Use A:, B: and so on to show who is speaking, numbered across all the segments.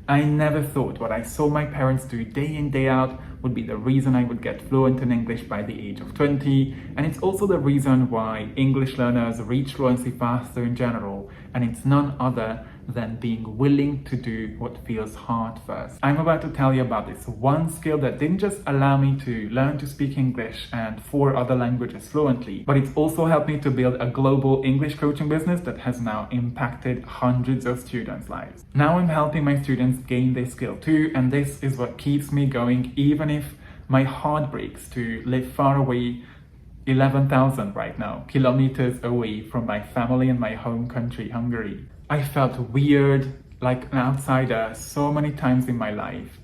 A: I never thought what I saw my parents do day in, day out would be the reason I would get fluent in English by the age of 20, and it's also the reason why English learners reach fluency faster in general, and it's none other than being willing to do what feels hard first. I'm about to tell you about this one skill that didn't just allow me to learn to speak English and 4 other languages fluently, but it's also helped me to build a global English coaching business that has now impacted hundreds of students' lives. Now I'm helping my students gain this skill too, and this is what keeps me going even if my heart breaks to live far away, 11,000 right now, kilometers away from my family and my home country, Hungary. I felt weird, like an outsider, so many times in my life.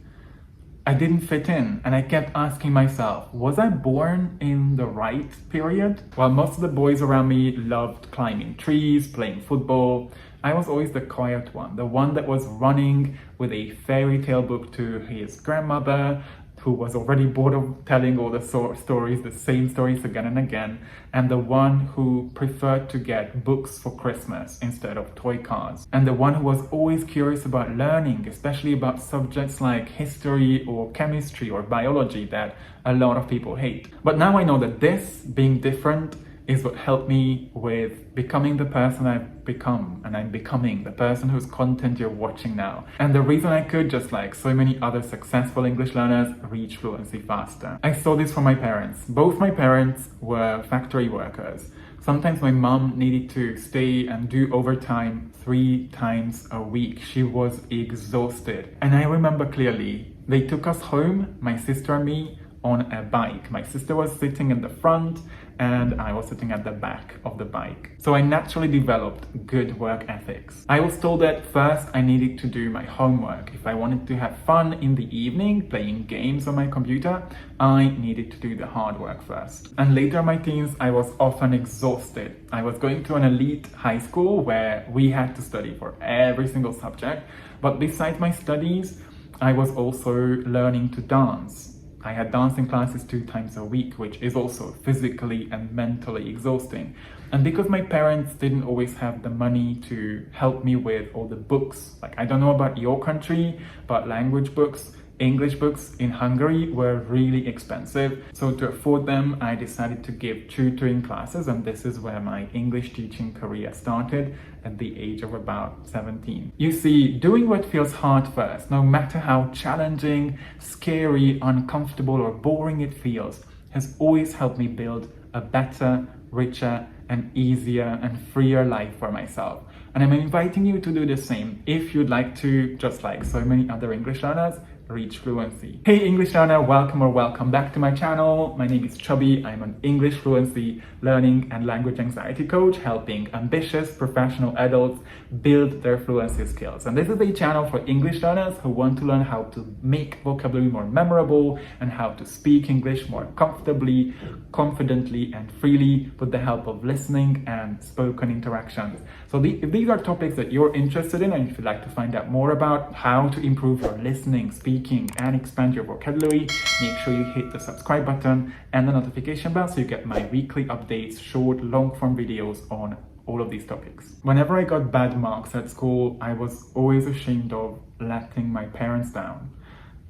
A: I didn't fit in, and I kept asking myself, was I born in the right period? While most of the boys around me loved climbing trees, playing football, I was always the quiet one, the one that was running with a fairy tale book to his grandmother, who was already bored of telling all the stories, the same stories again and again, and the one who preferred to get books for Christmas instead of toy cars, and the one who was always curious about learning, especially about subjects like history or chemistry or biology that a lot of people hate. But now I know that this, being different, is what helped me with becoming the person I've become, and I'm becoming the person whose content you're watching now. And the reason I could, just like so many other successful English learners, reach fluency faster. I saw this from my parents. Both my parents were factory workers. Sometimes my mom needed to stay and do overtime 3 times a week. She was exhausted. And I remember clearly, they took us home, my sister and me, on a bike. My sister was sitting in the front and I was sitting at the back of the bike. So I naturally developed good work ethics. I was told that first I needed to do my homework. If I wanted to have fun in the evening playing games on my computer, I needed to do the hard work first. And later in my teens, I was often exhausted. I was going to an elite high school where we had to study for every single subject. But besides my studies, I was also learning to dance. I had dancing classes 2 times a week, which is also physically and mentally exhausting. And because my parents didn't always have the money to help me with all the books, like I don't know about your country, but language books, English books in Hungary were really expensive. So to afford them, I decided to give tutoring classes, and this is where my English teaching career started at the age of about 17. You see, doing what feels hard first, no matter how challenging, scary, uncomfortable, or boring it feels, has always helped me build a better, richer, and easier and freer life for myself. And I'm inviting you to do the same if you'd like to, just like so many other English learners, reach fluency. Hey English learner, welcome back to my channel. My name is Chubby. I'm an English fluency learning and language anxiety coach, helping ambitious professional adults build their fluency skills. And this is a channel for English learners who want to learn how to make vocabulary more memorable and how to speak English more comfortably, confidently, and freely with the help of listening and spoken interactions. So if these are topics that you're interested in, and if you'd like to find out more about how to improve your listening, speaking, and expand your vocabulary, make sure you hit the subscribe button and the notification bell so you get my weekly updates, short, long-form videos on all of these topics. Whenever I got bad marks at school, I was always ashamed of letting my parents down.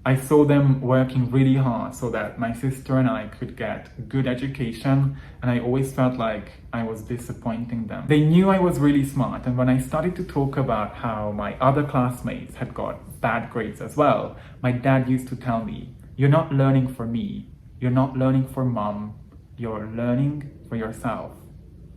A: I saw them working really hard so that my sister and I could get good education, and I always felt like I was disappointing them. They knew I was really smart, and when I started to talk about how my other classmates had got bad grades as well, my dad used to tell me, "You're not learning for me, you're not learning for mom, you're learning for yourself."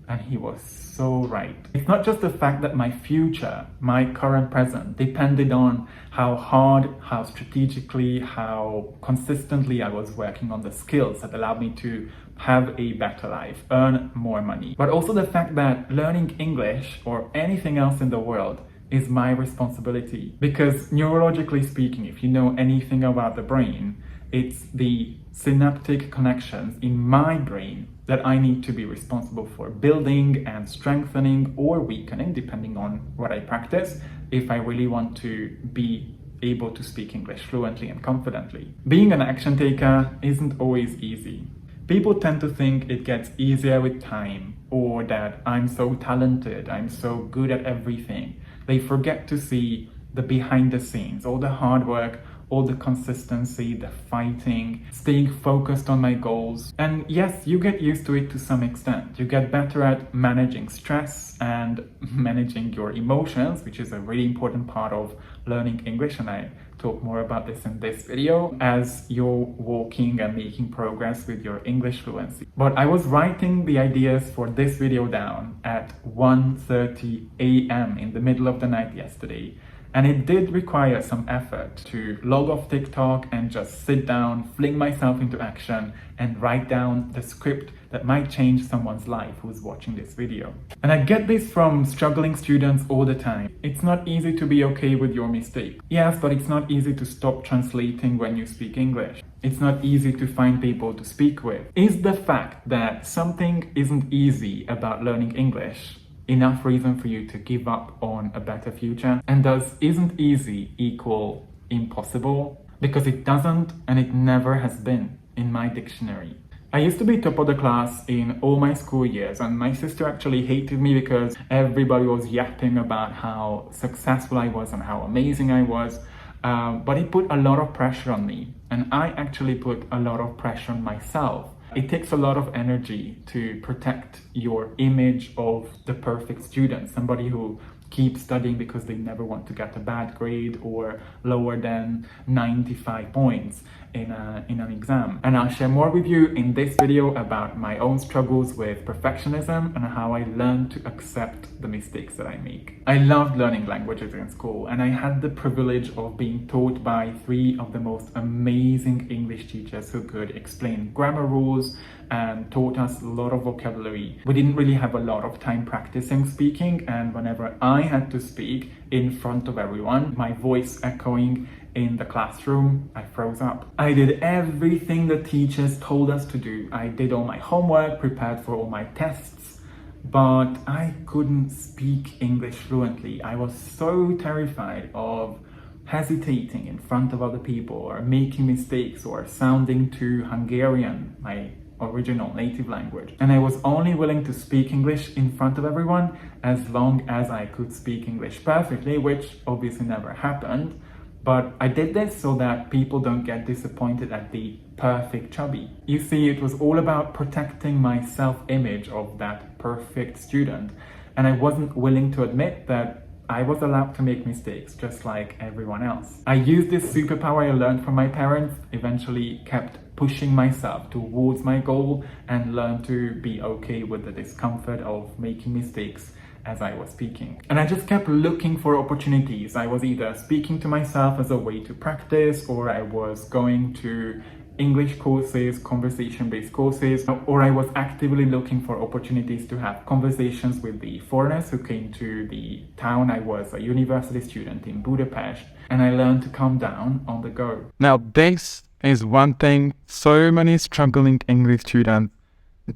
A: And he was so right. It's not just the fact that my future, my current present, depended on how hard, how strategically, how consistently I was working on the skills that allowed me to have a better life, earn more money, but also the fact that learning English or anything else in the world is my responsibility. Because neurologically speaking, if you know anything about the brain, it's the synaptic connections in my brain that I need to be responsible for building and strengthening or weakening, depending on what I practice, if I really want to be able to speak English fluently and confidently. Being an action taker isn't always easy. People tend to think it gets easier with time, or that I'm so talented, I'm so good at everything. They forget to see the behind the scenes, all the hard work, all the consistency, the fighting, staying focused on my goals. And yes, you get used to it to some extent. You get better at managing stress and managing your emotions, which is a really important part of learning English, and I talk more about this in this video as you're walking and making progress with your English fluency. But I was writing the ideas for this video down at 1:30 a.m. in the middle of the night yesterday. And it did require some effort to log off TikTok and just sit down, fling myself into action, and write down the script that might change someone's life who's watching this video. And I get this from struggling students all the time. It's not easy to be okay with your mistake. Yes, but it's not easy to stop translating when you speak English. It's not easy to find people to speak with. Is the fact that something isn't easy about learning English enough reason for you to give up on a better future? And does isn't easy equal impossible? Because it doesn't, and it never has been in my dictionary. I used to be top of the class in all my school years, and my sister actually hated me because everybody was yapping about how successful I was and how amazing I was. But it put a lot of pressure on me, and I actually put a lot of pressure on myself. It takes a lot of energy to protect your image of the perfect student, somebody who keeps studying because they never want to get a bad grade or lower than 95 points in an exam. And I'll share more with you in this video about my own struggles with perfectionism and how I learned to accept the mistakes that I make. I loved learning languages in school, and I had the privilege of being taught by 3 of the most amazing English teachers who could explain grammar rules and taught us a lot of vocabulary. We didn't really have a lot of time practicing speaking, and whenever I had to speak in front of everyone, my voice echoing in the classroom, I froze up. I did everything the teachers told us to do. I did all my homework, prepared for all my tests, but I couldn't speak English fluently. I was so terrified of hesitating in front of other people or making mistakes or sounding too Hungarian, my original native language. And I was only willing to speak English in front of everyone as long as I could speak English perfectly, which obviously never happened. But I did this so that people don't get disappointed at the perfect chubby. You see, it was all about protecting my self-image of that perfect student. And I wasn't willing to admit that I was allowed to make mistakes just like everyone else. I used this superpower I learned from my parents, eventually kept pushing myself towards my goal, and learned to be okay with the discomfort of making mistakes as I was speaking. And I just kept looking for opportunities. I was either speaking to myself as a way to practice, or I was going to English courses, conversation-based courses, or I was actively looking for opportunities to have conversations with the foreigners who came to the town. I was a university student in Budapest, and I learned to calm down on the go. Now, this is one thing so many struggling English students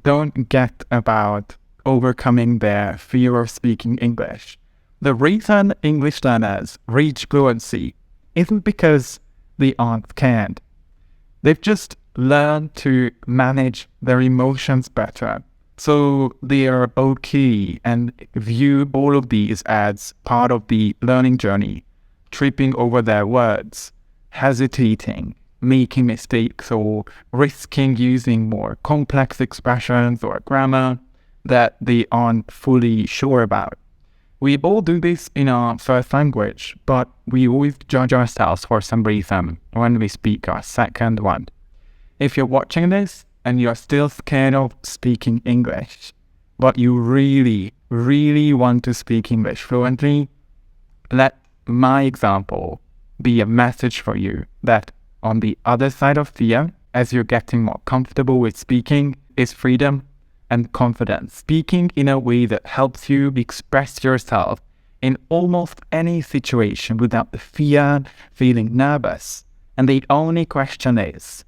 A: don't get about overcoming their fear of speaking English. The reason English learners reach fluency isn't because they aren't scared. They've just learned to manage their emotions better, so they are okay and view all of these as part of the learning journey, tripping over their words, hesitating, making mistakes, or risking using more complex expressions or grammar that they aren't fully sure about. We all do this in our first language, but we always judge ourselves for some reason when we speak our second one. If you're watching this and you're still scared of speaking English, but you really, really want to speak English fluently, let my example be a message for you that on the other side of fear, as you're getting more comfortable with speaking, is freedom and confidence. Speaking in a way that helps you express yourself in almost any situation without the fear, feeling nervous. And the only question is,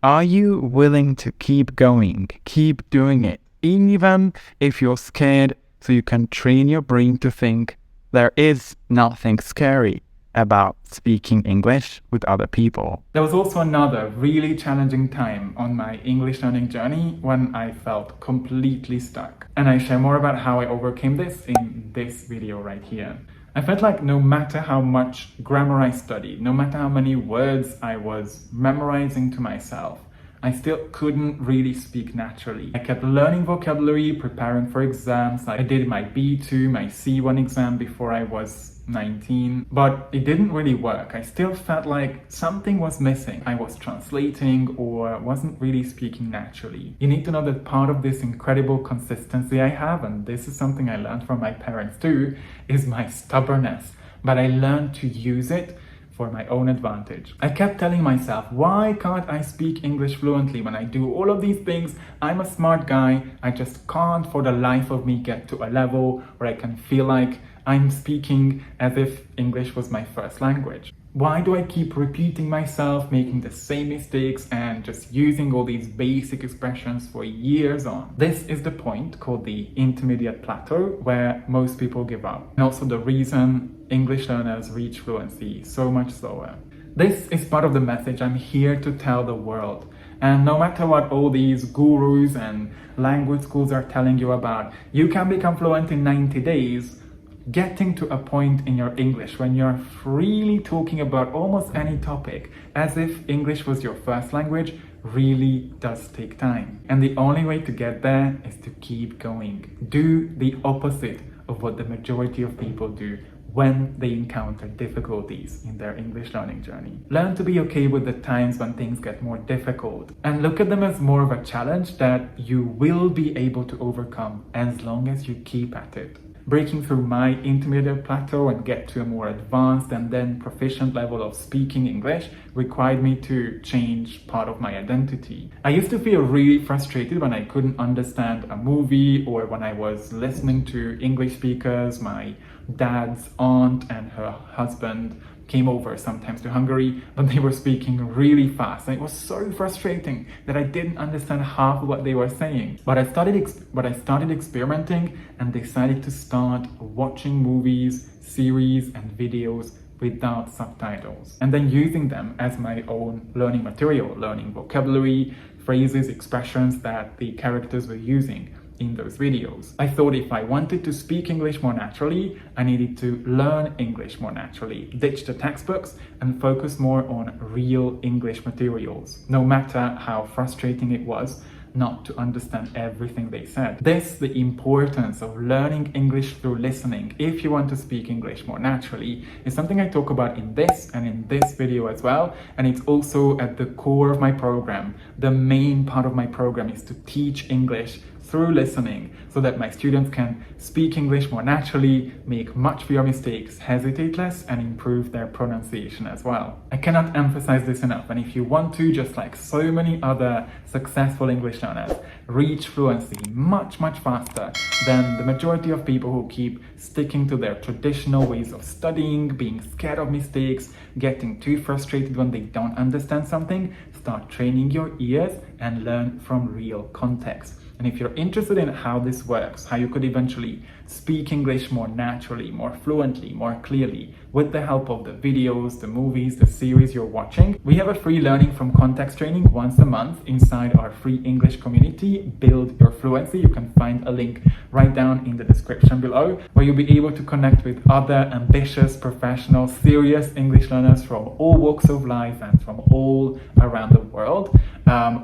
A: are you willing to keep going, keep doing it, even if you're scared, so you can train your brain to think there is nothing scary about speaking English with other people. There was also another really challenging time on my English learning journey when I felt completely stuck. And I share more about how I overcame this in this video right here. I felt like no matter how much grammar I studied, no matter how many words I was memorizing to myself, I still couldn't really speak naturally. I kept learning vocabulary, preparing for exams. I did my B2, my C1 exam before I was 19, but it didn't really work. I still felt like something was missing. I was translating or wasn't really speaking naturally. You need to know that part of this incredible consistency I have, and this is something I learned from my parents too, is my stubbornness. But I learned to use it for my own advantage. I kept telling myself, why can't I speak English fluently when I do all of these things? I'm a smart guy. I just can't for the life of me get to a level where I can feel like I'm speaking as if English was my first language. Why do I keep repeating myself, making the same mistakes and just using all these basic expressions for years on? This is the point called the intermediate plateau where most people give up. And also the reason English learners reach fluency so much slower. This is part of the message I'm here to tell the world. And no matter what all these gurus and language schools are telling you about, you can become fluent in 90 days. Getting to a point in your English when you're freely talking about almost any topic as if English was your first language really does take time. And the only way to get there is to keep going. Do the opposite of what the majority of people do when they encounter difficulties in their English learning journey. Learn to be okay with the times when things get more difficult and look at them as more of a challenge that you will be able to overcome as long as you keep at it. Breaking through my intermediate plateau and get to a more advanced and then proficient level of speaking English required me to change part of my identity. I used to feel really frustrated when I couldn't understand a movie or when I was listening to English speakers. My dad's aunt and her husband came over sometimes to Hungary, but they were speaking really fast. And it was so frustrating that I didn't understand half of what they were saying. But I started experimenting and decided to start watching movies, series, and videos without subtitles, and then using them as my own learning material, learning vocabulary, phrases, expressions that the characters were using in those videos. I thought if I wanted to speak English more naturally, I needed to learn English more naturally, ditch the textbooks and focus more on real English materials, no matter how frustrating it was not to understand everything they said. The importance of learning English through listening if you want to speak English more naturally is something I talk about in this and in this video as well, and it's also at the core of my program. The main part of my program is to teach English through listening so that my students can speak English more naturally, make much fewer mistakes, hesitate less, and improve their pronunciation as well. I cannot emphasize this enough, and if you want to, just like so many other successful English learners, reach fluency much faster than the majority of people who keep sticking to their traditional ways of studying, being scared of mistakes, getting too frustrated when they don't understand something, start training your ears and learn from real context. And if you're interested in how this works, how you could eventually speak English more naturally, more fluently, more clearly, with the help of the videos, the movies, the series you're watching, we have a free learning from context training once a month inside our free English community, Build Your Fluency. You can find a link right down in the description below, where you'll be able to connect with other ambitious, professional, serious English learners from all walks of life and from all around the world.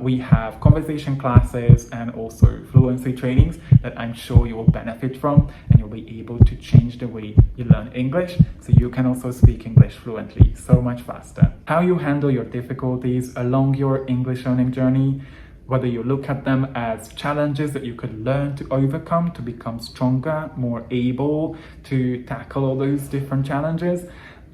A: We have conversation classes and also fluency trainings that I'm sure you will benefit from, and you'll be able to change the way you learn English so you can also speak English fluently so much faster. How you handle your difficulties along your English learning journey, whether you look at them as challenges that you could learn to overcome to become stronger, more able to tackle all those different challenges,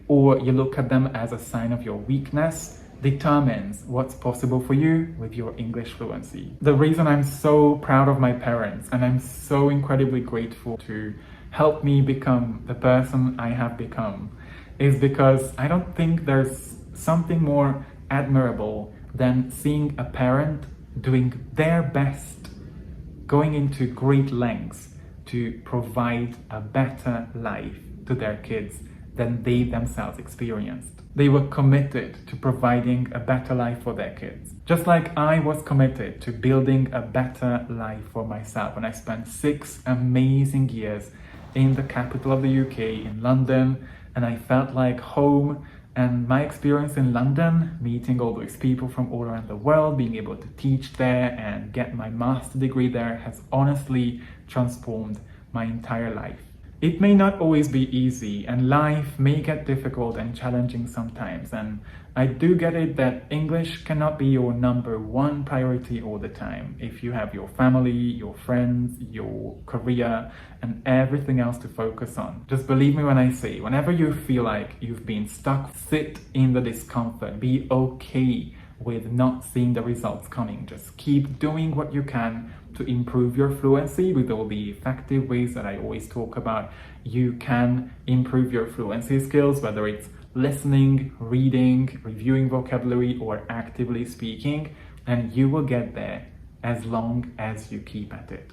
A: or you look at them as a sign of your weakness, determines what's possible for you with your English fluency. The reason I'm so proud of my parents and I'm so incredibly grateful to help me become the person I have become is because I don't think there's something more admirable than seeing a parent doing their best, going into great lengths to provide a better life to their kids than they themselves experienced. They were committed to providing a better life for their kids. Just like I was committed to building a better life for myself. And I spent 6 amazing years in the capital of the UK, in London, and I felt like home. And my experience in London, meeting all those people from all around the world, being able to teach there and get my master's degree there has honestly transformed my entire life. It may not always be easy, and life may get difficult and challenging sometimes, and I do get it that English cannot be your number one priority all the time. If you have your family, your friends, your career, and everything else to focus on. Just believe me when I say, whenever you feel like you've been stuck, sit in the discomfort. Be okay with not seeing the results coming. Just keep doing what you can to improve your fluency with all the effective ways that I always talk about. You can improve your fluency skills, whether it's listening, reading, reviewing vocabulary, or actively speaking, and you will get there as long as you keep at it.